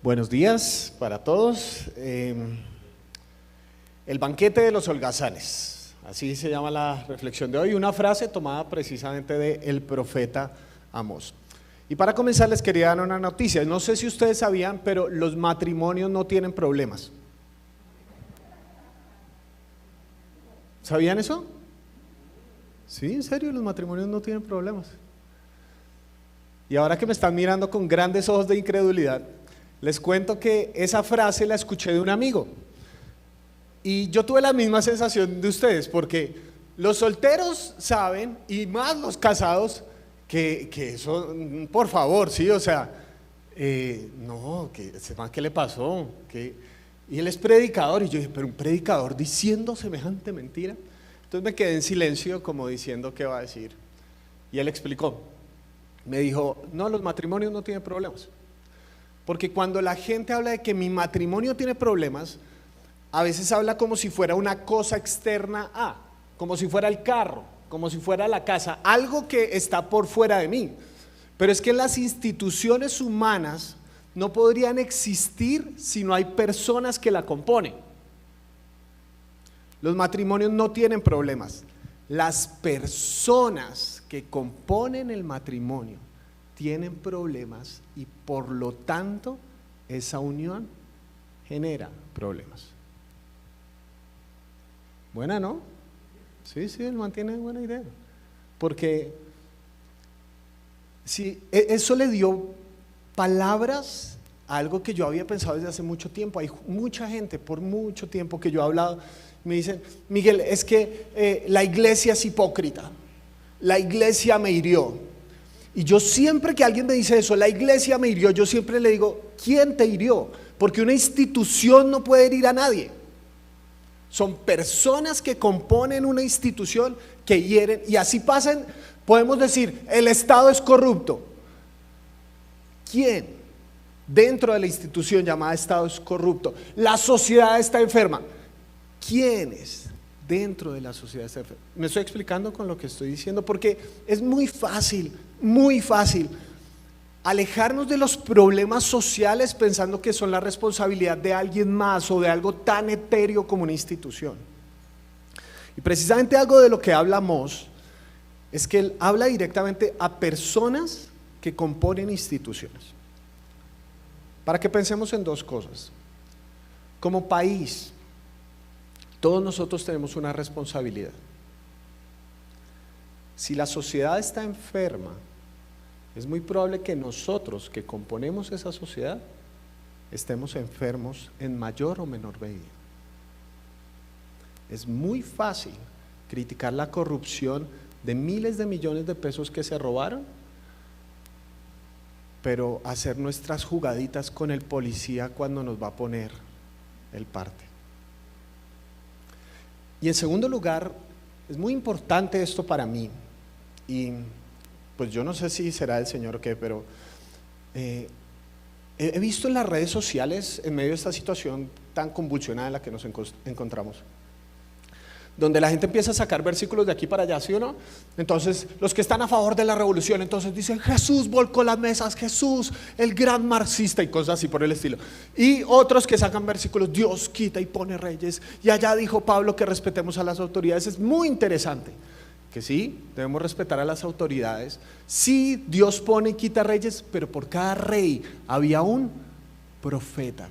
Buenos días para todos. El banquete de los holgazanes, así se llama la reflexión de hoy, una frase tomada precisamente del profeta Amós. Y para comenzar les quería dar una noticia. No sé si ustedes sabían, pero los matrimonios no tienen problemas. ¿Sabían eso? Sí, en serio, los matrimonios no tienen problemas. Y ahora que me están mirando con grandes ojos de incredulidad, les cuento que esa frase la escuché de un amigo. Y yo tuve la misma sensación de ustedes, porque los solteros saben, y más los casados, que eso, por favor, sí, o sea, no, que ¿qué le pasó? Y él es predicador, y yo dije, pero un predicador diciendo semejante mentira. Entonces me quedé en silencio como diciendo qué va a decir. Y él explicó, me dijo, no, los matrimonios no tienen problemas. Porque cuando la gente habla de que mi matrimonio tiene problemas, a veces habla como si fuera una cosa externa a, como si fuera el carro, como si fuera la casa, algo que está por fuera de mí. Pero es que las instituciones humanas no podrían existir si no hay personas que la componen. Los matrimonios no tienen problemas. Las personas que componen el matrimonio tienen problemas y por lo tanto esa unión genera problemas. Buena, ¿no? Sí, él mantiene buena idea. Porque si eso le dio palabras a algo que yo había pensado desde hace mucho tiempo. Hay mucha gente por mucho tiempo que yo he hablado, me dicen, Miguel, es que la iglesia es hipócrita, la iglesia me hirió. Y yo siempre que alguien me dice eso, la iglesia me hirió, yo siempre le digo, ¿quién te hirió? Porque una institución no puede herir a nadie. Son personas que componen una institución que hieren, y así pasan, podemos decir, el Estado es corrupto. ¿Quién dentro de la institución llamada Estado es corrupto? La sociedad está enferma. ¿Quiénes dentro de la sociedad está enferma? Me estoy explicando con lo que estoy diciendo, porque es muy fácil alejarnos de los problemas sociales pensando que son la responsabilidad de alguien más o de algo tan etéreo como una institución. Y precisamente algo de lo que habla Amós es que él habla directamente a personas que componen instituciones. Para que pensemos en dos cosas. Como país, todos nosotros tenemos una responsabilidad. Si la sociedad está enferma, es muy probable que nosotros que componemos esa sociedad estemos enfermos en mayor o menor medida. Es muy fácil criticar la corrupción de miles de millones de pesos que se robaron, pero hacer nuestras jugaditas con el policía cuando nos va a poner el parte. Y en segundo lugar, es muy importante esto para mí, y pues yo no sé si será el Señor o qué, pero he visto en las redes sociales, en medio de esta situación tan convulsionada en la que nos encontramos, donde la gente empieza a sacar versículos de aquí para allá, ¿sí o no? Entonces, los que están a favor de la revolución, entonces dicen, Jesús volcó las mesas, Jesús, el gran marxista, y cosas así por el estilo. Y otros que sacan versículos, Dios quita y pone reyes, y allá dijo Pablo que respetemos a las autoridades. Es muy interesante, que sí, debemos respetar a las autoridades. Sí, Dios pone y quita reyes, pero por cada rey había un profeta.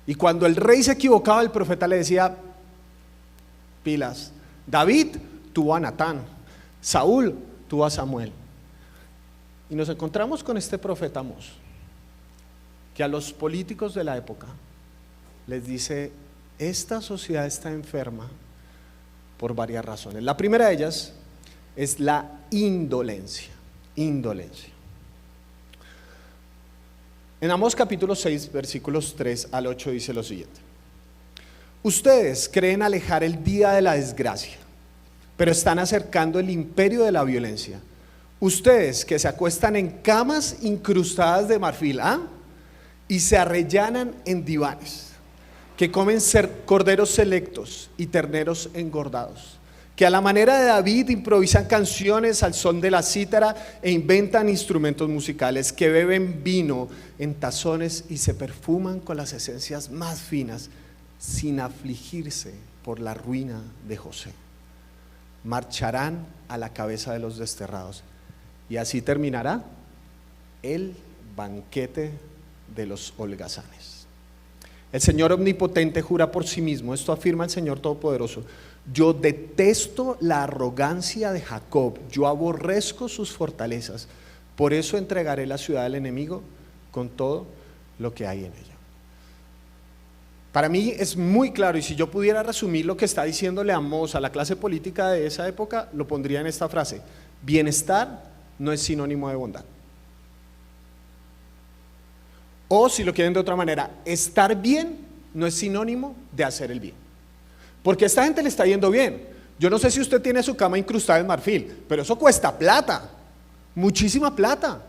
Y cuando el rey se equivocaba, el profeta le decía, pilas. David tuvo a Natán, Saúl tuvo a Samuel. Y nos encontramos con este profeta Amós, que a los políticos de la época les dice, esta sociedad está enferma por varias razones. La primera de ellas es la indolencia. En Amós capítulo 6, versículos 3 al 8 dice lo siguiente: ustedes creen alejar el día de la desgracia, pero están acercando el imperio de la violencia. Ustedes que se acuestan en camas incrustadas de marfil, y se arrellanan en divanes, que comen corderos selectos y terneros engordados, que a la manera de David improvisan canciones al son de la cítara e inventan instrumentos musicales, que beben vino en tazones y se perfuman con las esencias más finas, sin afligirse por la ruina de José. Marcharán a la cabeza de los desterrados, y así terminará el banquete de los holgazanes. El Señor omnipotente jura por sí mismo, esto afirma el Señor Todopoderoso: yo detesto la arrogancia de Jacob, yo aborrezco sus fortalezas, por eso entregaré la ciudad al enemigo con todo lo que hay en ella. Para mí es muy claro, y si yo pudiera resumir lo que está diciéndole Amós a la clase política de esa época, lo pondría en esta frase: bienestar no es sinónimo de bondad. O si lo quieren de otra manera, estar bien no es sinónimo de hacer el bien. Porque a esta gente le está yendo bien. Yo no sé si usted tiene su cama incrustada en marfil, pero eso cuesta plata, muchísima plata.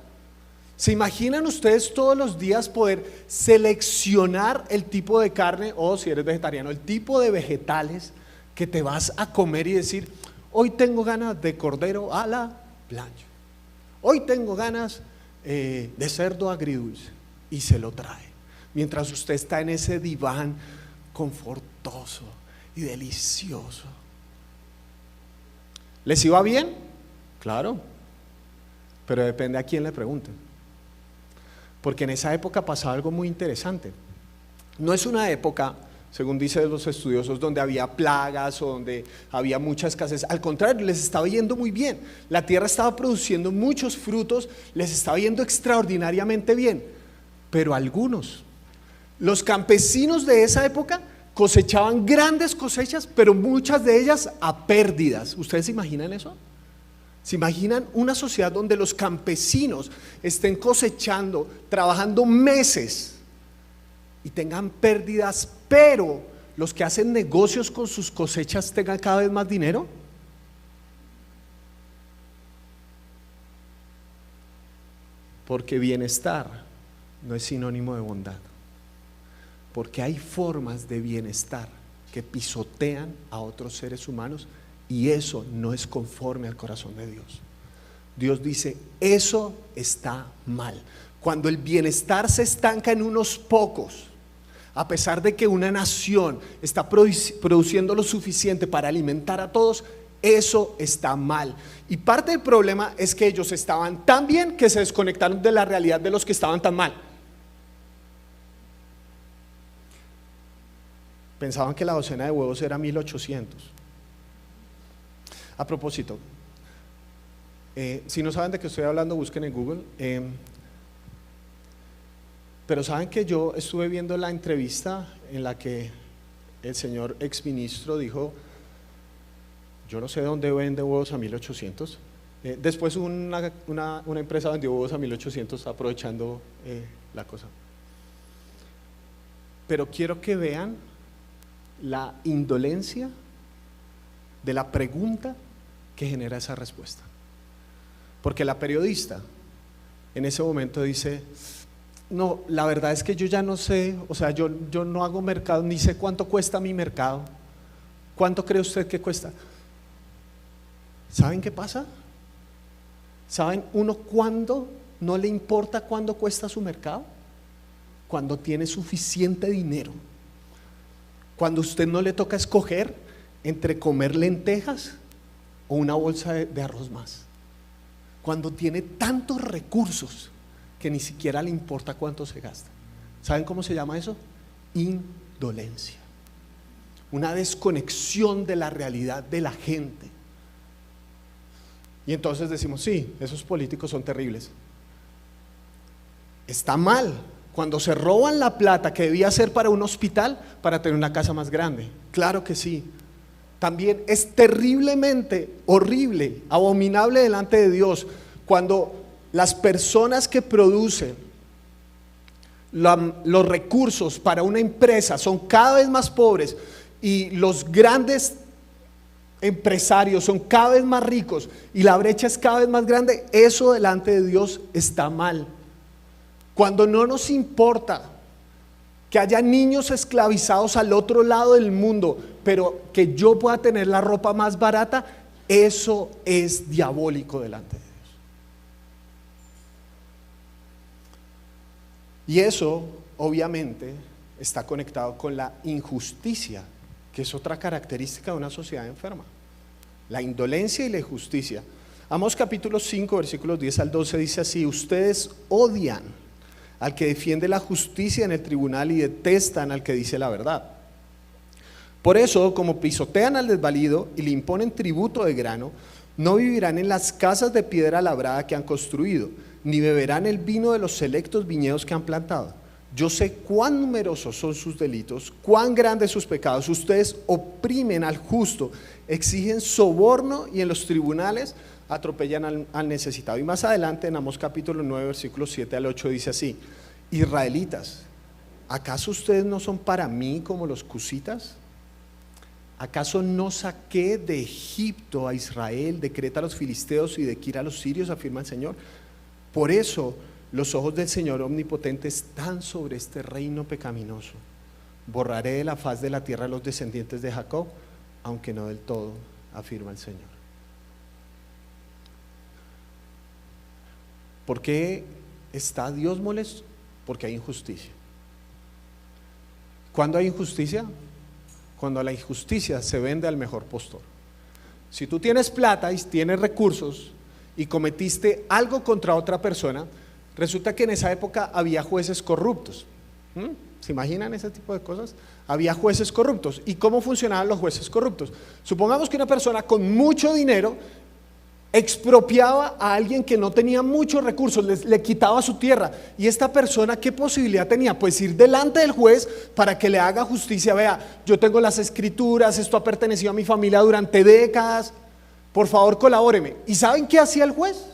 ¿Se imaginan ustedes todos los días poder seleccionar el tipo de carne, o si eres vegetariano, el tipo de vegetales que te vas a comer y decir: hoy tengo ganas de cordero a la plancha, hoy tengo ganas de cerdo agridulce, y se lo trae, mientras usted está en ese diván confortoso y delicioso? ¿Les iba bien? Claro, pero depende a quién le pregunten. Porque en esa época pasaba algo muy interesante. No es una época, según dicen los estudiosos, donde había plagas o donde había mucha escasez. Al contrario, les estaba yendo muy bien. La tierra estaba produciendo muchos frutos, les estaba yendo extraordinariamente bien. Pero algunos, los campesinos de esa época, cosechaban grandes cosechas, pero muchas de ellas a pérdidas. ¿Ustedes se imaginan eso? ¿Se imaginan una sociedad donde los campesinos estén cosechando, trabajando meses y tengan pérdidas, pero los que hacen negocios con sus cosechas tengan cada vez más dinero? Porque bienestar no es sinónimo de bondad. Porque hay formas de bienestar que pisotean a otros seres humanos, y eso no es conforme al corazón de Dios. Dios dice: eso está mal. Cuando el bienestar se estanca en unos pocos, a pesar de que una nación está produciendo lo suficiente para alimentar a todos, eso está mal. Y parte del problema es que ellos estaban tan bien que se desconectaron de la realidad de los que estaban tan mal. Pensaban que la docena de huevos era 1800. A propósito, si no saben de qué estoy hablando, busquen en Google. Pero saben que yo estuve viendo la entrevista en la que el señor exministro dijo: yo no sé dónde vende huevos a 1800. Después una empresa vendió huevos a 1800 aprovechando la cosa. Pero quiero que vean la indolencia de la pregunta que genera esa respuesta. Porque la periodista en ese momento dice: no, la verdad es que yo ya no sé, o sea, yo no hago mercado, ni sé cuánto cuesta mi mercado. ¿Cuánto cree usted que cuesta? ¿Saben qué pasa? ¿Saben uno cuándo no le importa cuánto cuesta su mercado? Cuando tiene suficiente dinero. Cuando usted no le toca escoger entre comer lentejas o una bolsa de arroz más. Cuando tiene tantos recursos que ni siquiera le importa cuánto se gasta. ¿Saben cómo se llama eso? Indolencia. Una desconexión de la realidad de la gente. Y entonces decimos: sí, esos políticos son terribles. Está mal cuando se roban la plata que debía ser para un hospital para tener una casa más grande. Claro que sí. También es terriblemente horrible, abominable delante de Dios, cuando las personas que producen los recursos para una empresa son cada vez más pobres y los grandes empresarios son cada vez más ricos y la brecha es cada vez más grande. Eso delante de Dios está mal. Cuando no nos importa que haya niños esclavizados al otro lado del mundo, pero que yo pueda tener la ropa más barata, eso es diabólico delante de Dios. Y eso, obviamente, está conectado con la injusticia, que es otra característica de una sociedad enferma. La indolencia y la injusticia. Amós capítulo 5, versículos 10 al 12 dice así: ustedes odian al que defiende la justicia en el tribunal y detestan al que dice la verdad. Por eso, como pisotean al desvalido y le imponen tributo de grano, no vivirán en las casas de piedra labrada que han construido, ni beberán el vino de los selectos viñedos que han plantado. Yo sé cuán numerosos son sus delitos, cuán grandes sus pecados. Ustedes oprimen al justo, exigen soborno y en los tribunales atropellan al necesitado. Y más adelante en Amós capítulo 9 versículos 7 al 8 dice así: israelitas, ¿acaso ustedes no son para mí como los cusitas? ¿Acaso no saqué de Egipto a Israel, de Creta a los filisteos y de Kir a los sirios? Afirma el Señor. Por eso los ojos del Señor omnipotente están sobre este reino pecaminoso. Borraré de la faz de la tierra a los descendientes de Jacob, aunque no del todo, afirma el Señor. ¿Por qué está Dios molesto? Porque hay injusticia. ¿Cuándo hay injusticia? Cuando la injusticia se vende al mejor postor. Si tú tienes plata y tienes recursos y cometiste algo contra otra persona, resulta que en esa época había jueces corruptos. ¿Se imaginan ese tipo de cosas? Había jueces corruptos. ¿Y cómo funcionaban los jueces corruptos? Supongamos que una persona con mucho dinero expropiaba a alguien que no tenía muchos recursos, le quitaba su tierra. Y esta persona, ¿qué posibilidad tenía? Pues ir delante del juez para que le haga justicia. Vea, yo tengo las escrituras, esto ha pertenecido a mi familia durante décadas, por favor colabóreme. ¿Y saben qué hacía el juez?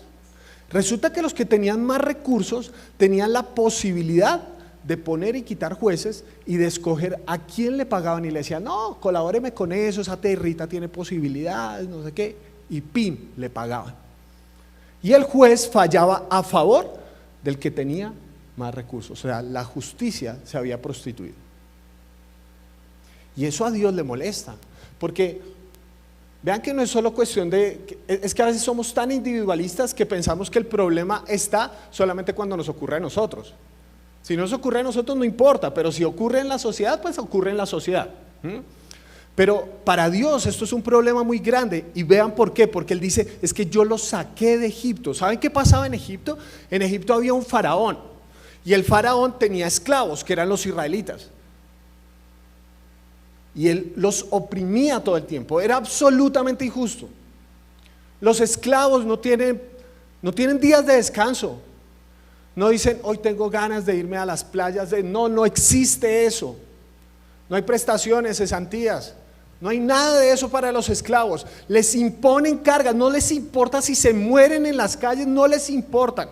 Resulta que los que tenían más recursos tenían la posibilidad de poner y quitar jueces y de escoger a quién le pagaban, y le decían: no, colabóreme con eso, esa territa tiene posibilidades, no sé qué. Y pim, le pagaban. Y el juez fallaba a favor del que tenía más recursos. O sea, la justicia se había prostituido. Y eso a Dios le molesta, porque vean que no es solo cuestión de, es que a veces somos tan individualistas que pensamos que el problema está solamente cuando nos ocurre a nosotros. Si no nos ocurre a nosotros no importa, pero si ocurre en la sociedad, pues ocurre en la sociedad. Pero para Dios esto es un problema muy grande. Y vean por qué. Porque Él dice: es que yo los saqué de Egipto. ¿Saben qué pasaba en Egipto? En Egipto había un faraón, y el faraón tenía esclavos que eran los israelitas, y él los oprimía todo el tiempo. Era absolutamente injusto. Los esclavos no tienen días de descanso. No dicen: hoy tengo ganas de irme a las playas. No existe eso. No hay prestaciones, cesantías. No hay nada de eso para los esclavos. Les imponen cargas, no les importa si se mueren en las calles, no les importan.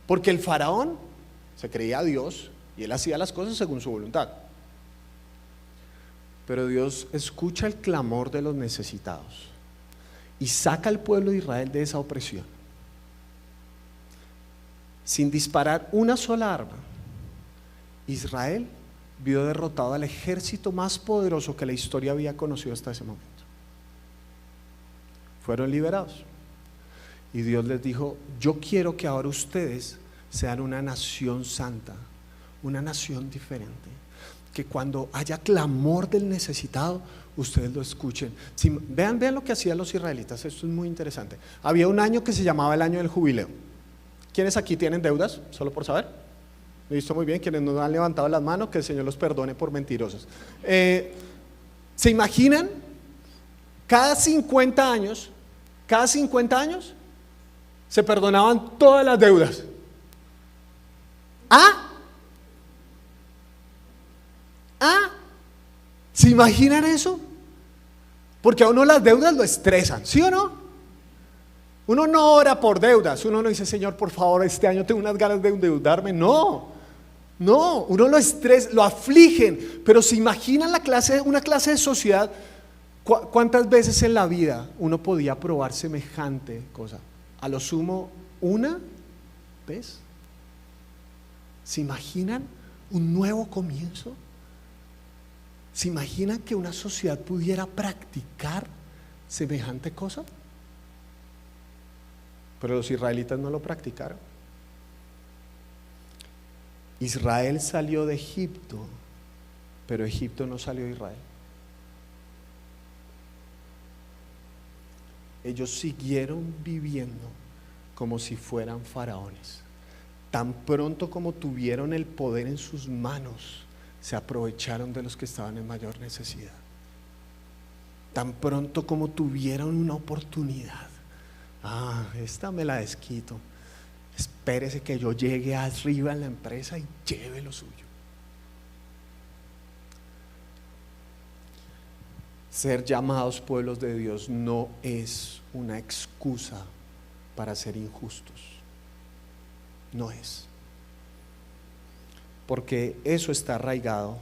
Porque el faraón se creía Dios y él hacía las cosas según su voluntad. Pero Dios escucha el clamor de los necesitados y saca al pueblo de Israel de esa opresión. Sin disparar una sola arma, Israel vio derrotado al ejército más poderoso que la historia había conocido hasta ese momento. Fueron liberados. Y Dios les dijo: yo quiero que ahora ustedes sean una nación santa, una nación diferente, que cuando haya clamor del necesitado, ustedes lo escuchen. Vean lo que hacían los israelitas. Esto es muy interesante. Había un año que se llamaba el año del jubileo. ¿Quiénes aquí tienen deudas? Solo por saber. Listo, muy bien. Quienes no han levantado las manos, que el Señor los perdone por mentirosos. ¿Se imaginan? Cada 50 años se perdonaban todas las deudas. ¿Se imaginan eso? Porque a uno las deudas lo estresan, ¿sí o no? Uno no ora por deudas, uno no dice: Señor, por favor, este año tengo unas ganas de endeudarme. No, uno lo estresa, lo afligen. Pero se imaginan una clase de sociedad. ¿Cuántas veces en la vida uno podía probar semejante cosa? A lo sumo una vez. ¿Se imaginan un nuevo comienzo. ¿Se imaginan que una sociedad pudiera practicar semejante cosa? Pero los israelitas no lo practicaron. Israel salió de Egipto, pero Egipto no salió de Israel. Ellos siguieron viviendo como si fueran faraones. Tan pronto como tuvieron el poder en sus manos, se aprovecharon de los que estaban en mayor necesidad. Tan pronto como tuvieron una oportunidad, esta me la desquito, espérese que yo llegue arriba en la empresa y lleve lo suyo. Ser llamados pueblos de Dios no es una excusa para ser injustos. No es. Porque eso está arraigado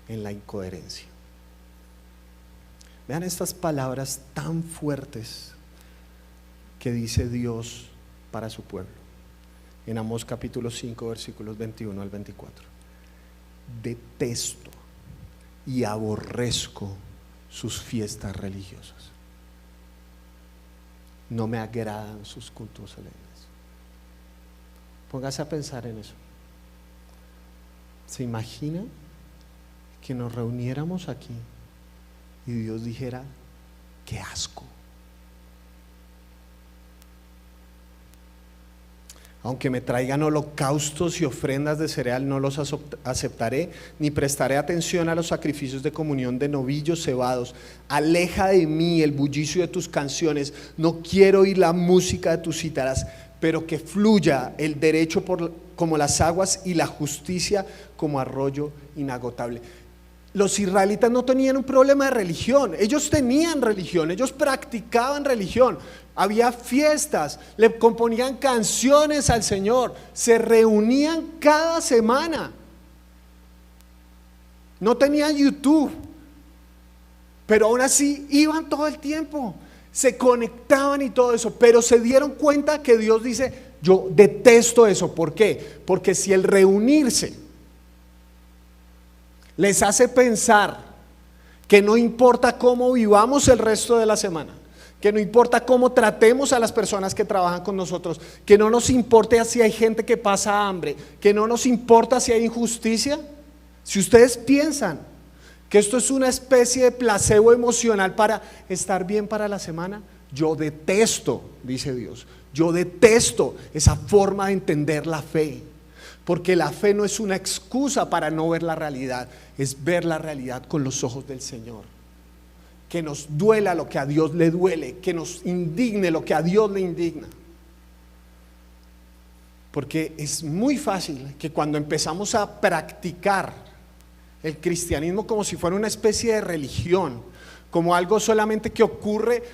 en la incoherencia. Vean estas palabras tan fuertes que dice Dios para su pueblo. En Amós capítulo 5, versículos 21 al 24. Detesto y aborrezco sus fiestas religiosas. No me agradan sus cultos solemnes. Póngase a pensar en eso. ¿Se imagina que nos reuniéramos aquí y Dios dijera, qué asco? Aunque me traigan holocaustos y ofrendas de cereal, no los aceptaré, ni prestaré atención a los sacrificios de comunión de novillos cebados. Aleja de mí el bullicio de tus canciones, no quiero oír la música de tus cítaras, pero que fluya el derecho como las aguas y la justicia como arroyo inagotable. Los israelitas no tenían un problema de religión, ellos tenían religión, ellos practicaban religión, había fiestas, le componían canciones al Señor, se reunían cada semana, no tenían YouTube, pero aún así iban todo el tiempo, se conectaban y todo eso, pero se dieron cuenta que Dios dice, yo detesto eso. ¿Por qué? Porque si el reunirse les hace pensar que no importa cómo vivamos el resto de la semana, que no importa cómo tratemos a las personas que trabajan con nosotros, que no nos importe si hay gente que pasa hambre, que no nos importa si hay injusticia, si ustedes piensan que esto es una especie de placebo emocional para estar bien para la semana, yo detesto, dice Dios, yo detesto esa forma de entender la fe. Porque la fe no es una excusa para no ver la realidad, es ver la realidad con los ojos del Señor. Que nos duela lo que a Dios le duele, que nos indigne lo que a Dios le indigna. Porque es muy fácil que cuando empezamos a practicar el cristianismo como si fuera una especie de religión, como algo solamente que ocurre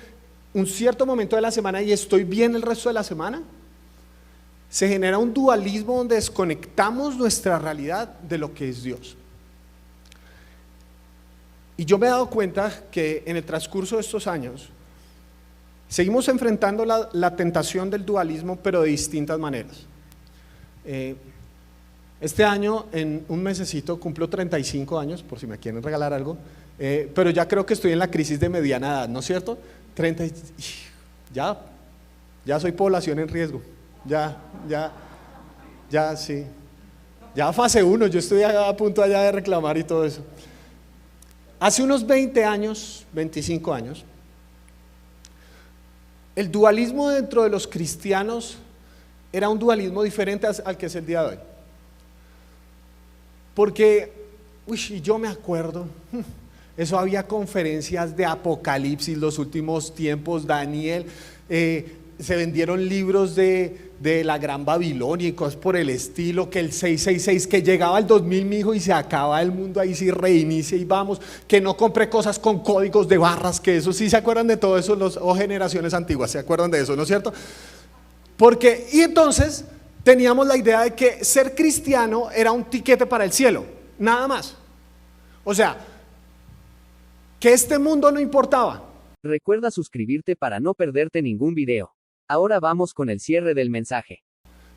un cierto momento de la semana y estoy bien el resto de la semana, se genera un dualismo donde desconectamos nuestra realidad de lo que es Dios. Y yo me he dado cuenta que en el transcurso de estos años seguimos enfrentando la tentación del dualismo, pero de distintas maneras. Este año, en un mesecito, cumplo 35 años, por si me quieren regalar algo, pero ya creo que estoy en la crisis de mediana edad, ¿no es cierto? Ya soy población en riesgo. Sí. Ya fase 1, yo estoy a punto allá de reclamar y todo eso. Hace unos 20 años, 25 años, el dualismo dentro de los cristianos era un dualismo diferente al que es el día de hoy. Porque, yo me acuerdo, eso había conferencias de Apocalipsis, los últimos tiempos, Daniel, se vendieron libros de la Gran Babilonia y cosas por el estilo, que el 666, que llegaba el 2000 mijo y se acaba el mundo, ahí sí reinicia y vamos, que no compré cosas con códigos de barras, que eso sí se acuerdan de todo eso, o generaciones antiguas se acuerdan de eso, ¿no es cierto? Y entonces teníamos la idea de que ser cristiano era un tiquete para el cielo, nada más. O sea, que este mundo no importaba. Recuerda suscribirte para no perderte ningún video. Ahora vamos con el cierre del mensaje.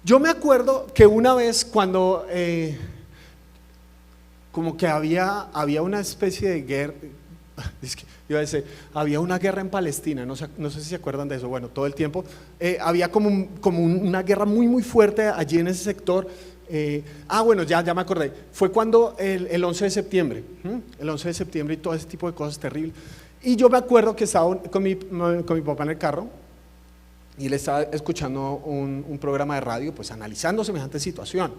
Yo me acuerdo que una vez cuando como que había una especie de guerra, es que iba a decir, había una guerra en Palestina, no sé si se acuerdan de eso. Bueno, todo el tiempo había como una guerra muy muy fuerte allí en ese sector. Bueno, ya me acordé, fue cuando el 11 de septiembre, el 11 de septiembre y todo ese tipo de cosas terribles. Y yo me acuerdo que estaba con mi papá en el carro y él estaba escuchando un programa de radio, pues analizando semejante situación.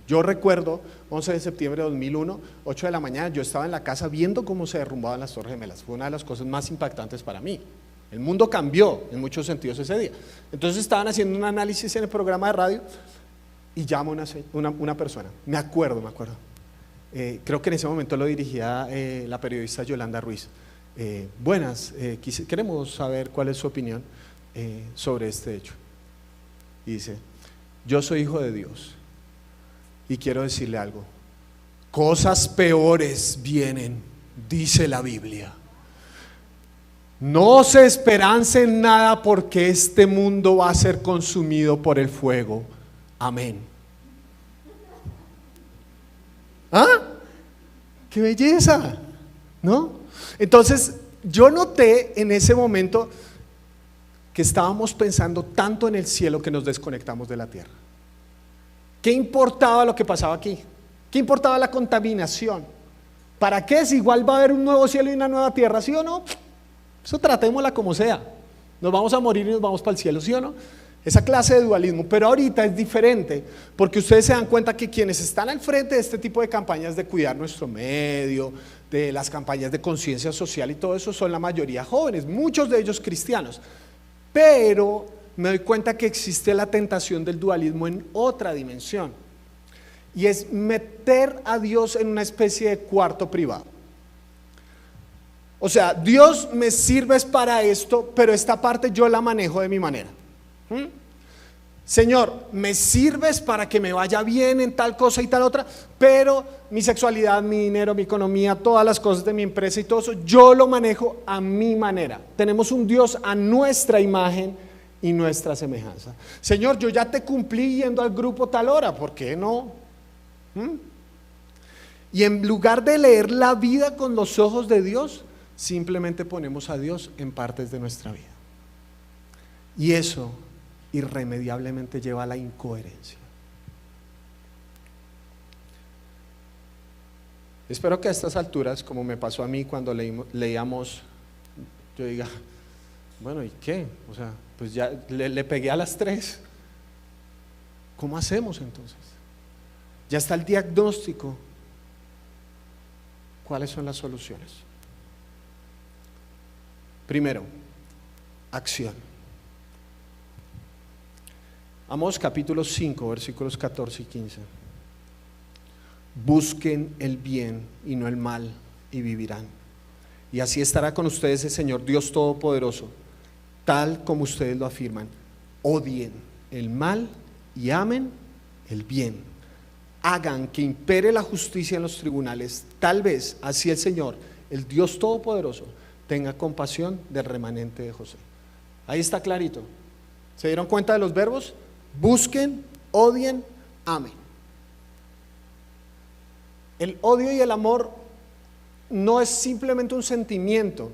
Yo recuerdo 11 de septiembre de 2001, 8 de la mañana, yo estaba en la casa viendo cómo se derrumbaban las Torres Gemelas. Fue una de las cosas más impactantes para mí. El mundo cambió en muchos sentidos ese día. Entonces estaban haciendo un análisis en el programa de radio y llama una persona, me acuerdo. Creo que en ese momento lo dirigía la periodista Yolanda Ruiz. Buenas, queremos saber cuál es su opinión sobre este hecho. Y dice, yo soy hijo de Dios y quiero decirle algo, cosas peores vienen, dice la Biblia. No se esperance en nada porque este mundo va a ser consumido por el fuego. Amén. ¡Qué belleza! ¿No? Entonces, yo noté en ese momento que estábamos pensando tanto en el cielo que nos desconectamos de la tierra. ¿Qué importaba lo que pasaba aquí? ¿Qué importaba la contaminación? ¿Para qué? Si igual va a haber un nuevo cielo y una nueva tierra, ¿sí o no? Eso tratémosla como sea. Nos vamos a morir y nos vamos para el cielo, ¿sí o no? Esa clase de dualismo, pero ahorita es diferente, porque ustedes se dan cuenta que quienes están al frente de este tipo de campañas de cuidar nuestro medio, de las campañas de conciencia social y todo eso, son la mayoría jóvenes, muchos de ellos cristianos. Pero me doy cuenta que existe la tentación del dualismo en otra dimensión, y es meter a Dios en una especie de cuarto privado. O sea, Dios me sirves para esto, pero esta parte yo la manejo de mi manera. Señor, me sirves para que me vaya bien en tal cosa y tal otra, pero mi sexualidad, mi dinero, mi economía, todas las cosas de mi empresa y todo eso, yo lo manejo a mi manera. Tenemos un Dios a nuestra imagen y nuestra semejanza. Señor, yo ya te cumplí yendo al grupo tal hora, ¿por qué no? Y en lugar de leer la vida con los ojos de Dios, simplemente ponemos a Dios en partes de nuestra vida. Y eso irremediablemente lleva a la incoherencia. Espero que a estas alturas, como me pasó a mí cuando leíamos, yo diga, bueno, ¿y qué? O sea, pues ya le pegué a las 3. ¿Cómo hacemos entonces? Ya está el diagnóstico. ¿Cuáles son las soluciones? Primero, acción. Amós capítulo 5, versículos 14 y 15. Busquen el bien y no el mal y vivirán. Y así estará con ustedes el Señor Dios Todopoderoso, tal como ustedes lo afirman. Odien el mal y amen el bien. Hagan que impere la justicia en los tribunales. Tal vez así el Señor, el Dios Todopoderoso, tenga compasión del remanente de José. Ahí está clarito. ¿Se dieron cuenta de los verbos? Busquen, odien, amen. El odio y el amor no es simplemente un sentimiento,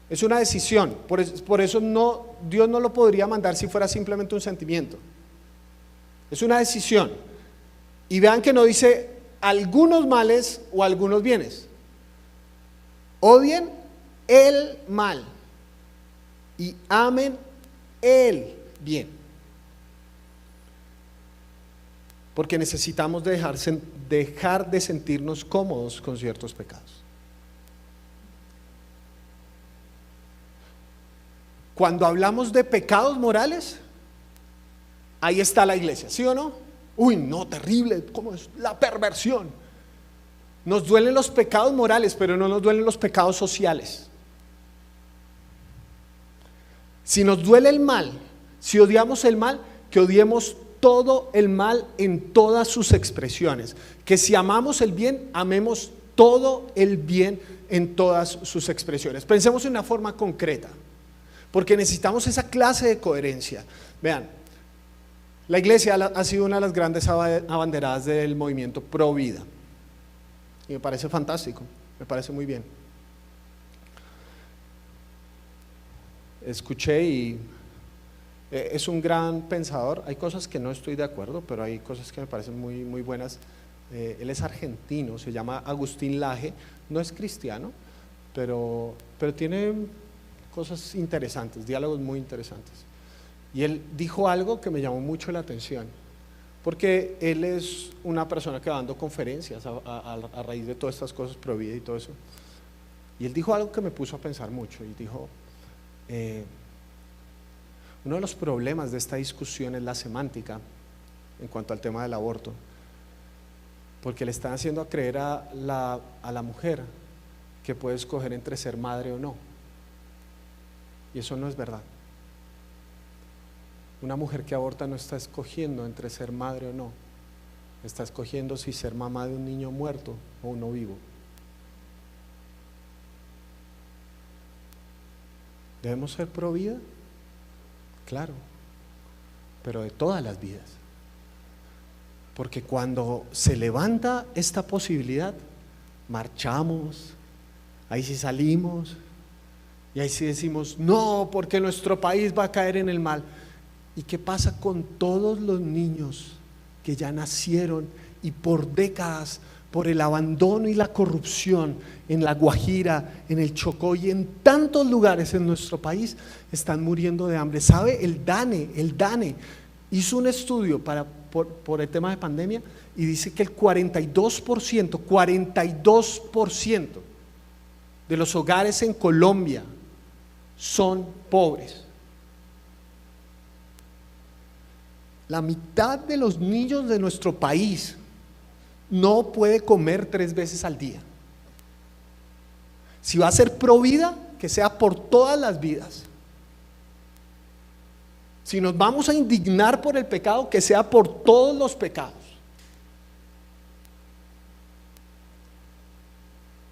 es una decisión. Por eso Dios no lo podría mandar si fuera simplemente un sentimiento. Es una decisión. Y vean que no dice algunos males o algunos bienes. Odien el mal y amen el bien. Porque necesitamos dejar de sentirnos cómodos con ciertos pecados. Cuando hablamos de pecados morales, ahí está la iglesia, ¿sí o no? Uy, no, terrible, ¿cómo es? La perversión. Nos duelen los pecados morales, pero no nos duelen los pecados sociales. Si nos duele el mal, si odiamos el mal, que odiemos todo el mal en todas sus expresiones. Que si amamos el bien, amemos todo el bien en todas sus expresiones. Pensemos en una forma concreta, porque necesitamos esa clase de coherencia. Vean, la iglesia ha sido una de las grandes abanderadas del movimiento pro vida. Y me parece fantástico, me parece muy bien. Escuché y es un gran pensador. Hay cosas que no estoy de acuerdo, pero hay cosas que me parecen muy, muy buenas. Él es argentino, se llama Agustín Laje, no es cristiano, pero tiene cosas interesantes, diálogos muy interesantes. Y él dijo algo que me llamó mucho la atención, porque él es una persona que va dando conferencias a raíz de todas estas cosas, pro vida y todo eso. Y él dijo algo que me puso a pensar mucho, y dijo, uno de los problemas de esta discusión es la semántica en cuanto al tema del aborto, porque le están haciendo creer a la mujer que puede escoger entre ser madre o no, y eso no es verdad. Una mujer que aborta no está escogiendo entre ser madre o no, está escogiendo si ser mamá de un niño muerto o uno vivo. ¿Debemos ser pro vida? Claro, pero de todas las vidas, porque cuando se levanta esta posibilidad, marchamos, ahí sí salimos, y ahí sí decimos, no, porque nuestro país va a caer en el mal. ¿Y qué pasa con todos los niños que ya nacieron y por décadas, por el abandono y la corrupción en La Guajira, en el Chocó y en tantos lugares en nuestro país, están muriendo de hambre? ¿Sabe? El DANE hizo un estudio por el tema de pandemia y dice que el 42% de los hogares en Colombia son pobres. La mitad de los niños de nuestro país no puede comer 3 veces al día. Si va a ser pro vida, que sea por todas las vidas. Si nos vamos a indignar por el pecado, que sea por todos los pecados.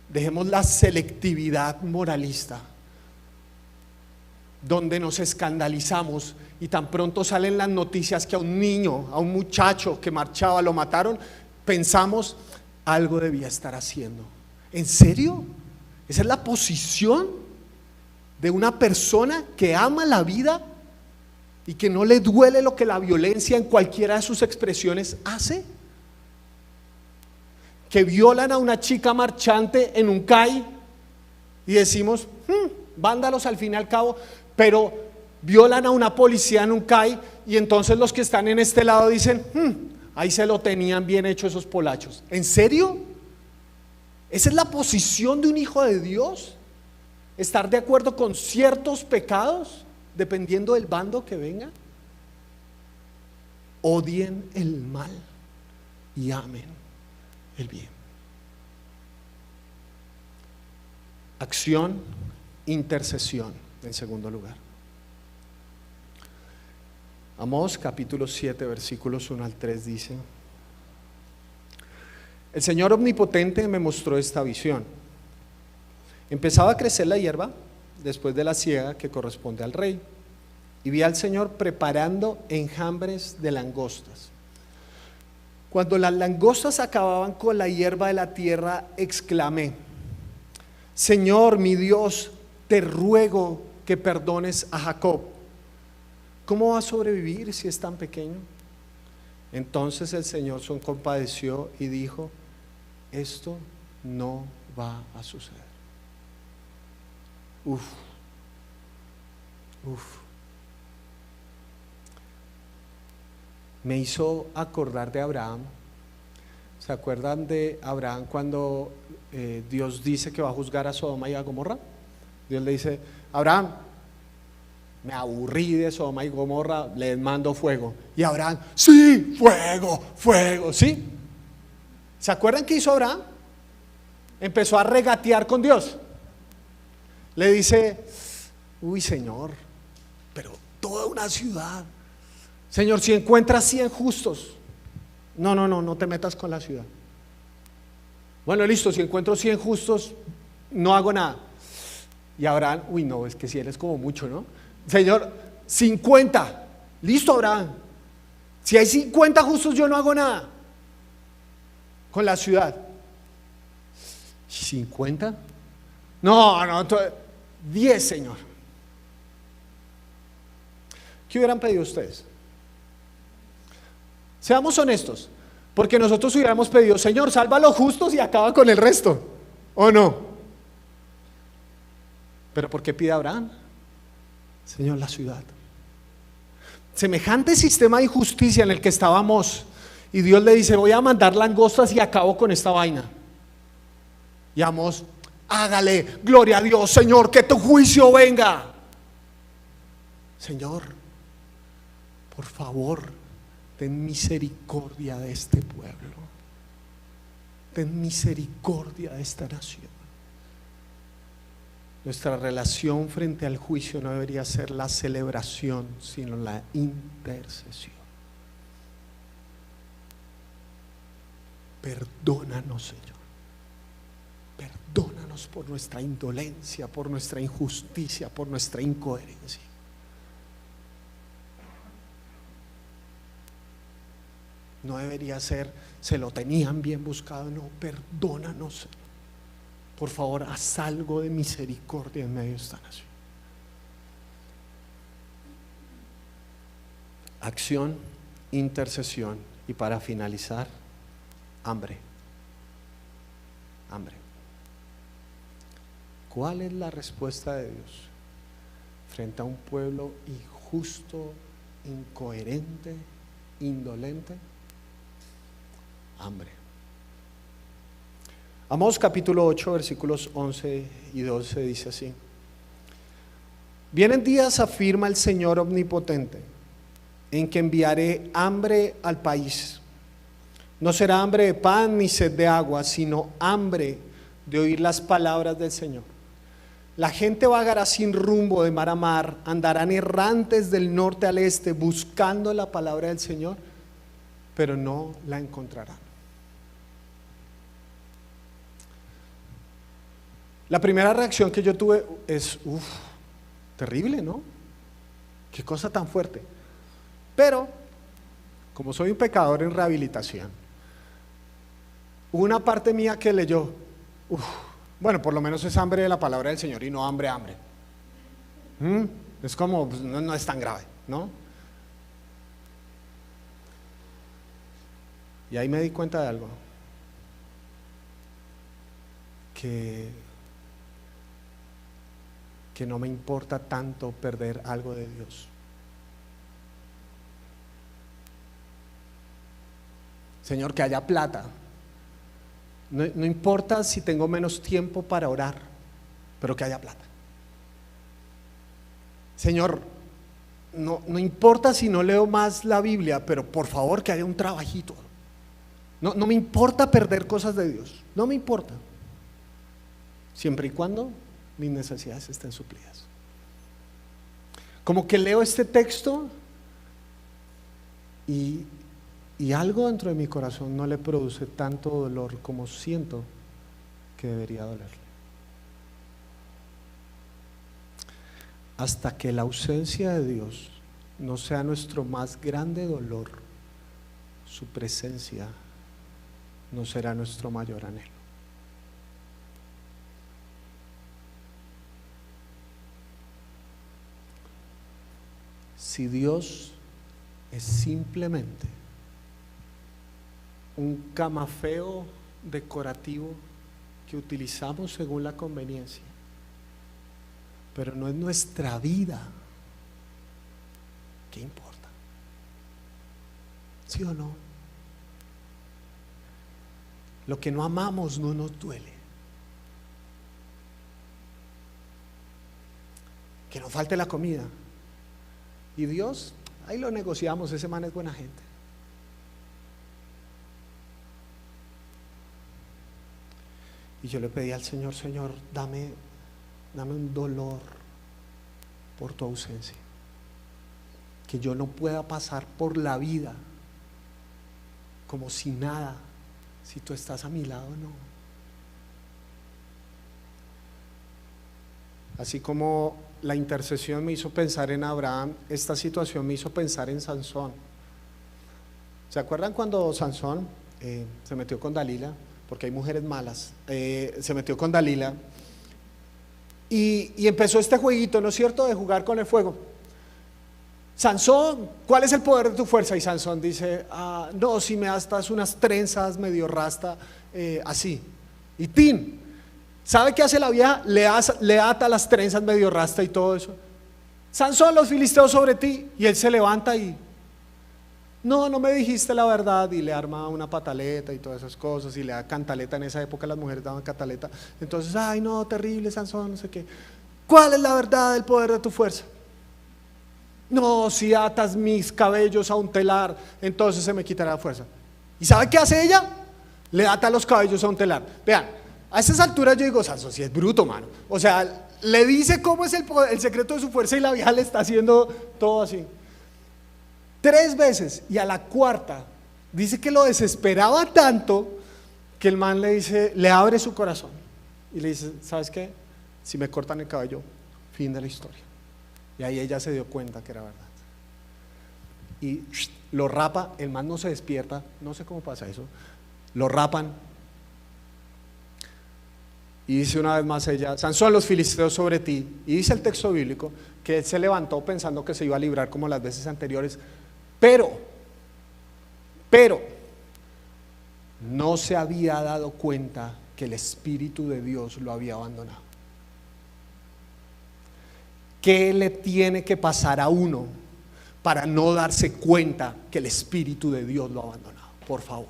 Dejemos la selectividad moralista, donde nos escandalizamos y tan pronto salen las noticias que a un niño, a un muchacho que marchaba lo mataron, pensamos, algo debía estar haciendo. ¿En serio? ¿Esa es la posición de una persona que ama la vida y que no le duele lo que la violencia en cualquiera de sus expresiones hace? Que violan a una chica marchante en un CAI y decimos, vándalos al fin y al cabo, pero violan a una policía en un CAI y entonces los que están en este lado dicen, ahí se lo tenían bien hecho esos polachos. ¿En serio? ¿Esa es la posición de un hijo de Dios? ¿Estar de acuerdo con ciertos pecados dependiendo del bando que venga? Odien el mal y amen el bien. Acción, intercesión en segundo lugar. Amós capítulo 7 versículos 1 al 3 dice: el Señor omnipotente me mostró esta visión. Empezaba a crecer la hierba después de la siega que corresponde al rey, y vi al Señor preparando enjambres de langostas. Cuando las langostas acababan con la hierba de la tierra, exclamé: Señor mi Dios, te ruego que perdones a Jacob. ¿Cómo va a sobrevivir si es tan pequeño? Entonces el Señor se compadeció y dijo: esto no va a suceder. Uf. Me hizo acordar de Abraham. ¿Se acuerdan de Abraham cuando Dios dice que va a juzgar a Sodoma y a Gomorra? Dios le dice: Abraham, me aburrí de Sodoma y Gomorra, les mando fuego. Y Abraham: sí, fuego, ¿sí? ¿Se acuerdan qué hizo Abraham? Empezó a regatear con Dios. Le dice: uy, Señor, pero toda una ciudad. Señor, si encuentras 100 justos. No te metas con la ciudad. Bueno, listo, si encuentro 100 justos, no hago nada. Y Abraham: uy, no, es que si él es como mucho, ¿no? Señor, 50. Listo, Abraham. Si hay 50 justos, yo no hago nada con la ciudad. ¿50? No, 10, Señor. ¿Qué hubieran pedido ustedes? Seamos honestos, porque nosotros hubiéramos pedido, Señor, salva a los justos y acaba con el resto, ¿o no? Pero ¿por qué pide Abraham? Señor, la ciudad. Semejante sistema de injusticia en el que estábamos, y Dios le dice, voy a mandar langostas y acabo con esta vaina. Y Amós, hágale, gloria a Dios, Señor, que tu juicio venga. Señor, por favor, ten misericordia de este pueblo. Ten misericordia de esta nación. Nuestra relación frente al juicio no debería ser la celebración, sino la intercesión. Perdónanos, Señor. Perdónanos por nuestra indolencia, por nuestra injusticia, por nuestra incoherencia. No debería ser, se lo tenían bien buscado, no, perdónanos, Señor. Por favor, haz algo de misericordia en medio de esta nación. Acción, intercesión y para finalizar, hambre. Hambre. ¿Cuál es la respuesta de Dios frente a un pueblo injusto, incoherente, indolente? Hambre. Amós capítulo 8 versículos 11 y 12 dice así: vienen días, afirma el Señor omnipotente, en que enviaré hambre al país. No será hambre de pan ni sed de agua, sino hambre de oír las palabras del Señor. La gente vagará sin rumbo de mar a mar, andarán errantes del norte al este buscando la palabra del Señor, pero no la encontrarán. La primera reacción que yo tuve es, terrible, ¿no? Qué cosa tan fuerte. Pero, como soy un pecador en rehabilitación, hubo una parte mía que leyó, bueno, por lo menos es hambre de la palabra del Señor y no hambre. Es como, pues, no es tan grave, ¿no? Y ahí me di cuenta de algo, que no me importa tanto perder algo de Dios. Señor, que haya plata. No importa si tengo menos tiempo para orar, pero que haya plata. Señor, no importa si no leo más la Biblia, pero por favor que haya un trabajito. No me importa perder cosas de Dios, no me importa, siempre y cuando mis necesidades estén suplidas. Como que leo este texto y algo dentro de mi corazón no le produce tanto dolor como siento que debería dolerle. Hasta que la ausencia de Dios no sea nuestro más grande dolor, su presencia no será nuestro mayor anhelo. Si Dios es simplemente un camafeo decorativo que utilizamos según la conveniencia, pero no es nuestra vida, ¿qué importa? ¿Sí o no? Lo que no amamos no nos duele. Que nos falte la comida. Y Dios, ahí lo negociamos, ese man es buena gente. Y yo le pedí al Señor, Señor, dame un dolor por tu ausencia. Que yo no pueda pasar por la vida como si nada, si tú estás a mi lado, no. Así como la intercesión me hizo pensar en Abraham, esta situación me hizo pensar en Sansón. ¿Se acuerdan cuando Sansón se metió con Dalila? porque hay mujeres malas, se metió con Dalila y empezó este jueguito, ¿no es cierto?, de jugar con el fuego. Sansón, ¿cuál es el poder de tu fuerza? Y Sansón dice, no, si me das unas trenzas medio rasta, así. Y tin, ¿sabe qué hace la vieja? Le ata las trenzas medio rasta y todo eso. Sansón, los filisteos sobre ti. Y él se levanta y, no me dijiste la verdad. Y le arma una pataleta y todas esas cosas, y le da cantaleta. En esa época las mujeres daban cantaleta. Entonces, ay no, terrible Sansón, no sé qué. ¿Cuál es la verdad del poder de tu fuerza? No, si atas mis cabellos a un telar, entonces se me quitará la fuerza. ¿Y sabe qué hace ella? Le ata los cabellos a un telar. Vean, a esas alturas yo digo, Sansón sí es bruto, mano. O sea, le dice cómo es el secreto de su fuerza y la vieja le está haciendo todo así. 3 veces, y a la cuarta dice que lo desesperaba tanto que el man le dice, le abre su corazón y le dice, ¿sabes qué? Si me cortan el cabello, fin de la historia. Y ahí ella se dio cuenta que era verdad. Y lo rapa, el man no se despierta, no sé cómo pasa eso. Lo rapan. Y dice una vez más ella, Sansón, los filisteos sobre ti. Y dice el texto bíblico que él se levantó pensando que se iba a librar como las veces anteriores. Pero, no se había dado cuenta que el Espíritu de Dios lo había abandonado. ¿Qué le tiene que pasar a uno para no darse cuenta que el Espíritu de Dios lo ha abandonado? Por favor.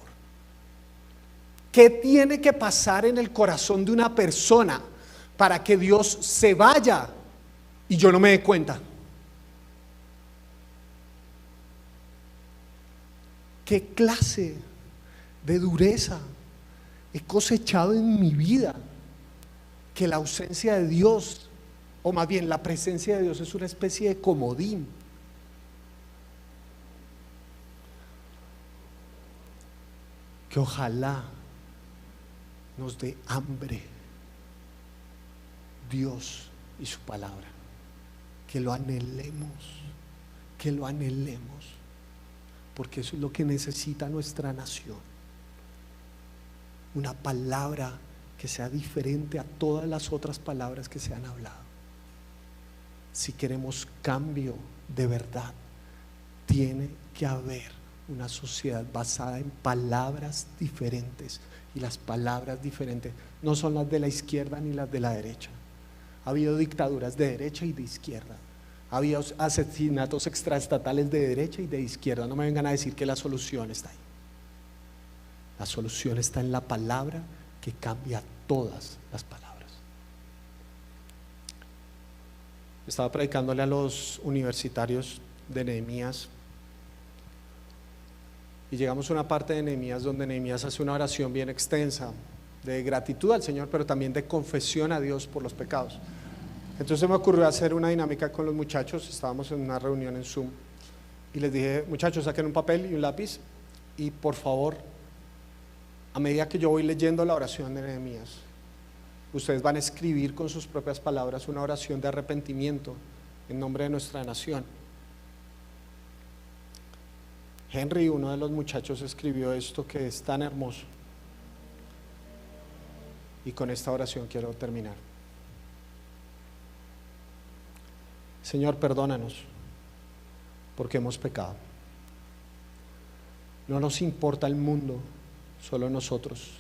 ¿Qué tiene que pasar en el corazón de una persona para que Dios se vaya y yo no me dé cuenta? ¿Qué clase de dureza he cosechado en mi vida? Que la ausencia de Dios, o más bien la presencia de Dios, es una especie de comodín. Que ojalá nos dé hambre Dios y su palabra, que lo anhelemos, porque eso es lo que necesita nuestra nación, una palabra que sea diferente a todas las otras palabras que se han hablado. Si queremos cambio de verdad, tiene que haber una sociedad basada en palabras diferentes, y las palabras diferentes no son las de la izquierda ni las de la derecha. Ha habido dictaduras de derecha y de izquierda, ha habido asesinatos extraestatales de derecha y de izquierda. No me vengan a decir que la solución está ahí. La solución está en la palabra que cambia todas las palabras. Estaba predicándole a los universitarios de Nehemías y llegamos a una parte de Nehemías donde Nehemías hace una oración bien extensa de gratitud al Señor, pero también de confesión a Dios por los pecados. Entonces me ocurrió hacer una dinámica con los muchachos. Estábamos en una reunión en Zoom y les dije, muchachos, saquen un papel y un lápiz y por favor, a medida que yo voy leyendo la oración de Nehemías, ustedes van a escribir con sus propias palabras una oración de arrepentimiento en nombre de nuestra nación. Henry, uno de los muchachos, escribió esto que es tan hermoso, y con esta oración quiero terminar. Señor, perdónanos porque hemos pecado. No nos importa el mundo, solo nosotros.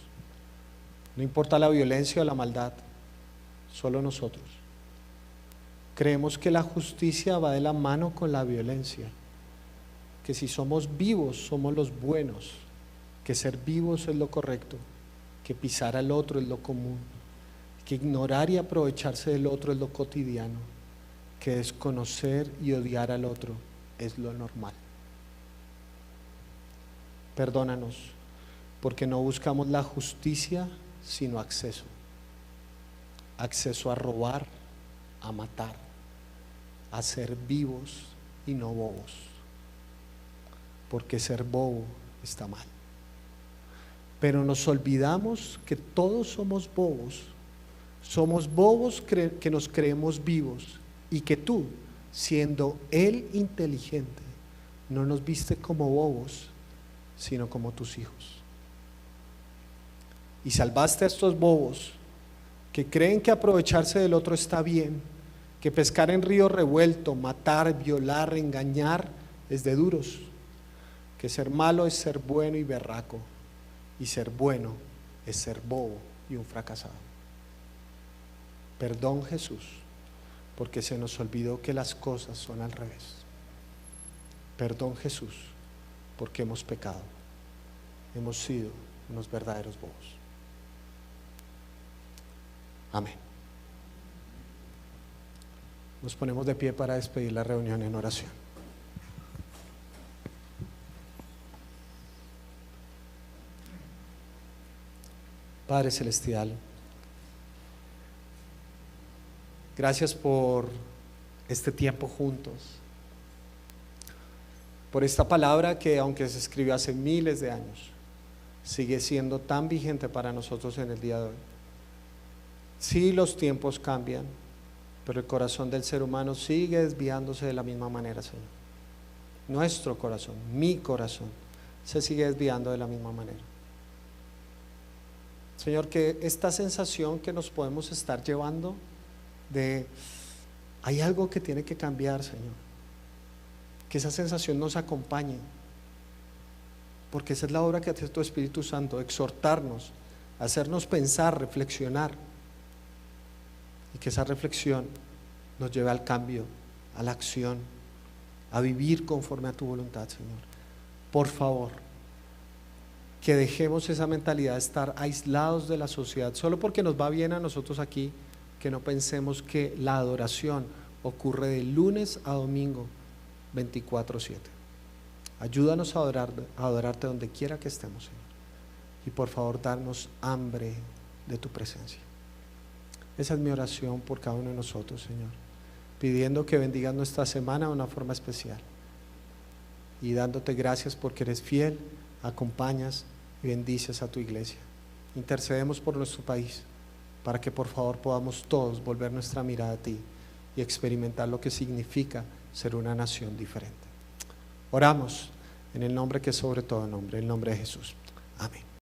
No importa la violencia o la maldad, solo nosotros. Creemos que la justicia va de la mano con la violencia, que si somos vivos somos los buenos, que ser vivos es lo correcto, que pisar al otro es lo común, que ignorar y aprovecharse del otro es lo cotidiano, que desconocer y odiar al otro es lo normal. Perdónanos porque no buscamos la justicia sino acceso a robar, a matar, a ser vivos y no bobos, porque ser bobo está mal. Pero nos olvidamos que todos somos bobos que nos creemos vivos, y que tú, siendo Él inteligente, no nos viste como bobos, sino como tus hijos. y salvaste a estos bobos que creen que aprovecharse del otro está bien, que pescar en río revuelto, matar, violar, engañar es de duros, que ser malo es ser bueno y berraco, y ser bueno es ser bobo y un fracasado. Perdón, Jesús, porque se nos olvidó que las cosas son al revés. Perdón, Jesús, porque hemos pecado, hemos sido unos verdaderos bobos. Amén. Nos ponemos de pie para despedir la reunión en oración. Padre Celestial, gracias por este tiempo juntos, por esta palabra que, aunque se escribió hace miles de años, sigue siendo tan vigente para nosotros en el día de hoy. Sí, los tiempos cambian, pero el corazón del ser humano sigue desviándose de la misma manera, Señor. Nuestro corazón, mi corazón, se sigue desviando de la misma manera. Señor, que esta sensación que nos podemos estar llevando de hay algo que tiene que cambiar, Señor, que esa sensación nos acompañe, porque esa es la obra que hace tu Espíritu Santo, exhortarnos, hacernos pensar, reflexionar, y que esa reflexión nos lleve al cambio, a la acción, a vivir conforme a tu voluntad, Señor. Por favor, que dejemos esa mentalidad de estar aislados de la sociedad solo porque nos va bien a nosotros aquí, que no pensemos que la adoración ocurre de lunes a domingo 24/7. Ayúdanos a adorarte donde quiera que estemos, Señor, y por favor darnos hambre de tu presencia. Esa es mi oración por cada uno de nosotros, Señor, pidiendo que bendigas nuestra semana de una forma especial y dándote gracias porque eres fiel, acompañas y bendices a tu iglesia. Intercedemos por nuestro país para que por favor podamos todos volver nuestra mirada a ti y experimentar lo que significa ser una nación diferente. Oramos en el nombre que es sobre todo nombre, el nombre de Jesús. Amén.